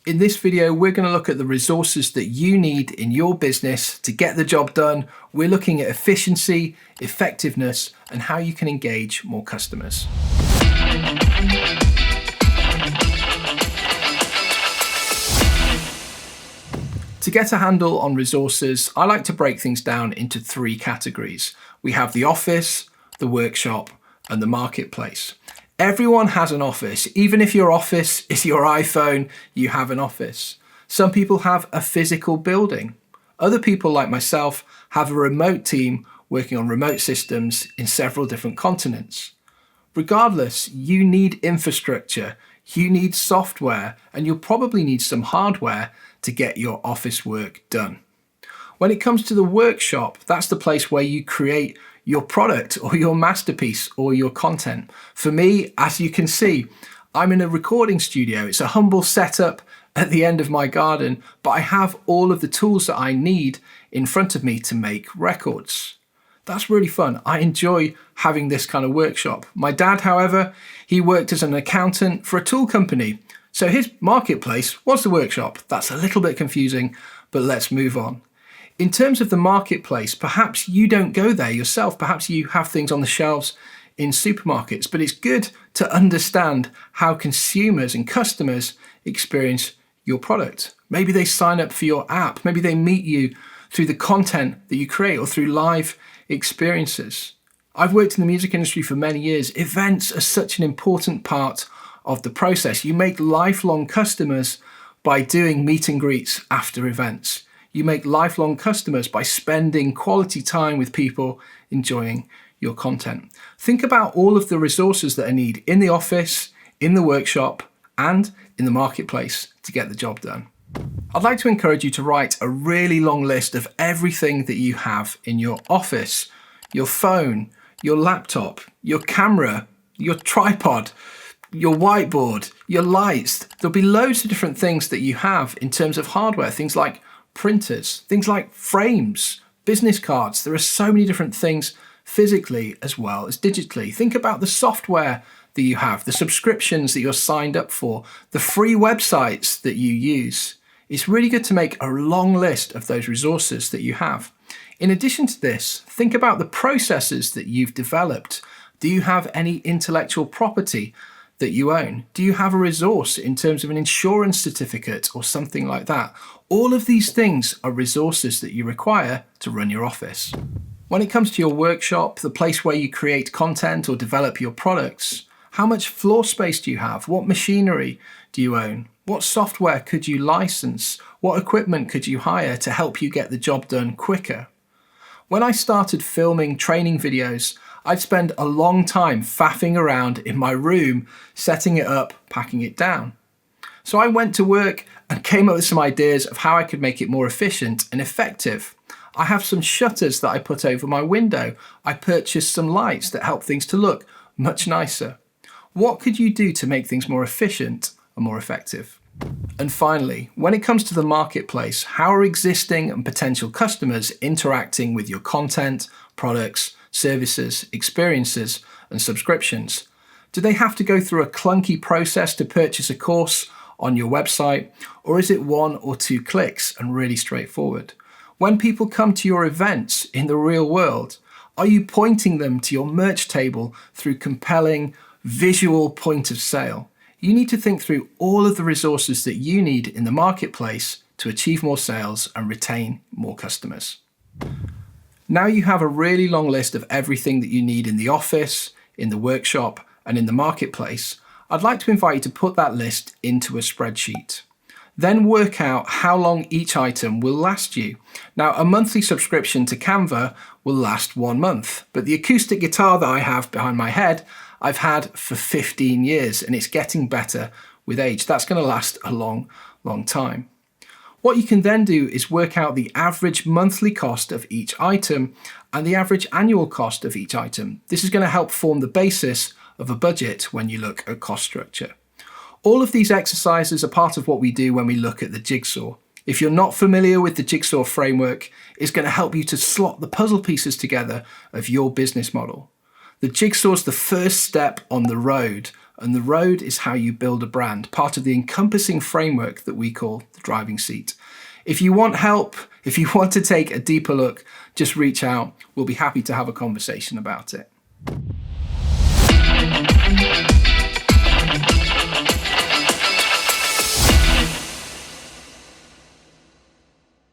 In this video, we're going to look at the resources that you need in your business to get the job done. We're looking at efficiency, effectiveness, and how you can engage more customers. To get a handle on resources, I like to break things down into three categories. We have the office, the workshop, and the marketplace. Everyone has an office. Even if your office is your iPhone, you have an office. Some people have a physical building. Other people, like myself, have a remote team working on remote systems in several different continents. Regardless, you need infrastructure, you need software, and you'll probably need some hardware to get your office work done. When it comes to the workshop, that's the place where you create your product or your masterpiece or your content. For me, as you can see, I'm in a recording studio. It's a humble setup at the end of my garden, but I have all of the tools that I need in front of me to make records. That's really fun. I enjoy having this kind of workshop. My dad, however, he worked as an accountant for a tool company. So his marketplace was the workshop. That's a little bit confusing, but let's move on. In terms of the marketplace, perhaps you don't go there yourself. Perhaps you have things on the shelves in supermarkets, but it's good to understand how consumers and customers experience your product. Maybe they sign up for your app. Maybe they meet you through the content that you create or through live experiences. I've worked in the music industry for many years. Events are such an important part of the process. You make lifelong customers by doing meet and greets after events. You make lifelong customers by spending quality time with people enjoying your content. Think about all of the resources that are needed in the office, in the workshop, and in the marketplace to get the job done. I'd like to encourage you to write a really long list of everything that you have in your office: your phone, your laptop, your camera, your tripod, your whiteboard, your lights. There'll be loads of different things that you have in terms of hardware, things like printers, things like frames, business cards. There are so many different things physically as well as digitally. Think about the software that you have, the subscriptions that you're signed up for, the free websites that you use. It's really good to make a long list of those resources that you have. In addition to this, think about the processes that you've developed. Do you have any intellectual property that you own? Do you have a resource in terms of an insurance certificate or something like that? All of these things are resources that you require to run your office. When it comes to your workshop, the place where you create content or develop your products, how much floor space do you have? What machinery do you own? What software could you license? What equipment could you hire to help you get the job done quicker? When I started filming training videos, I'd spend a long time faffing around in my room, setting it up, packing it down. So I went to work and came up with some ideas of how I could make it more efficient and effective. I have some shutters that I put over my window. I purchased some lights that help things to look much nicer. What could you do to make things more efficient and more effective? And finally, when it comes to the marketplace, how are existing and potential customers interacting with your content, products, services, experiences, and subscriptions? Do they have to go through a clunky process to purchase a course on your website, or is it one or two clicks and really straightforward? When people come to your events in the real world, are you pointing them to your merch table through compelling visual point of sale? You need to think through all of the resources that you need in the marketplace to achieve more sales and retain more customers. Now you have a really long list of everything that you need in the office, in the workshop, and in the marketplace. I'd like to invite you to put that list into a spreadsheet. Then work out how long each item will last you. Now, a monthly subscription to Canva will last 1 month, but the acoustic guitar that I have behind my head, I've had for 15 years, and it's getting better with age. That's going to last a long, long time. What you can then do is work out the average monthly cost of each item and the average annual cost of each item. This is going to help form the basis of a budget when you look at cost structure. All of these exercises are part of what we do when we look at the jigsaw. If you're not familiar with the jigsaw framework, it's going to help you to slot the puzzle pieces together of your business model. The jigsaw's the first step on the road, and the road is how you build a brand, part of the encompassing framework that we call the driving seat. If you want help, if you want to take a deeper look, just reach out. We'll be happy to have a conversation about it.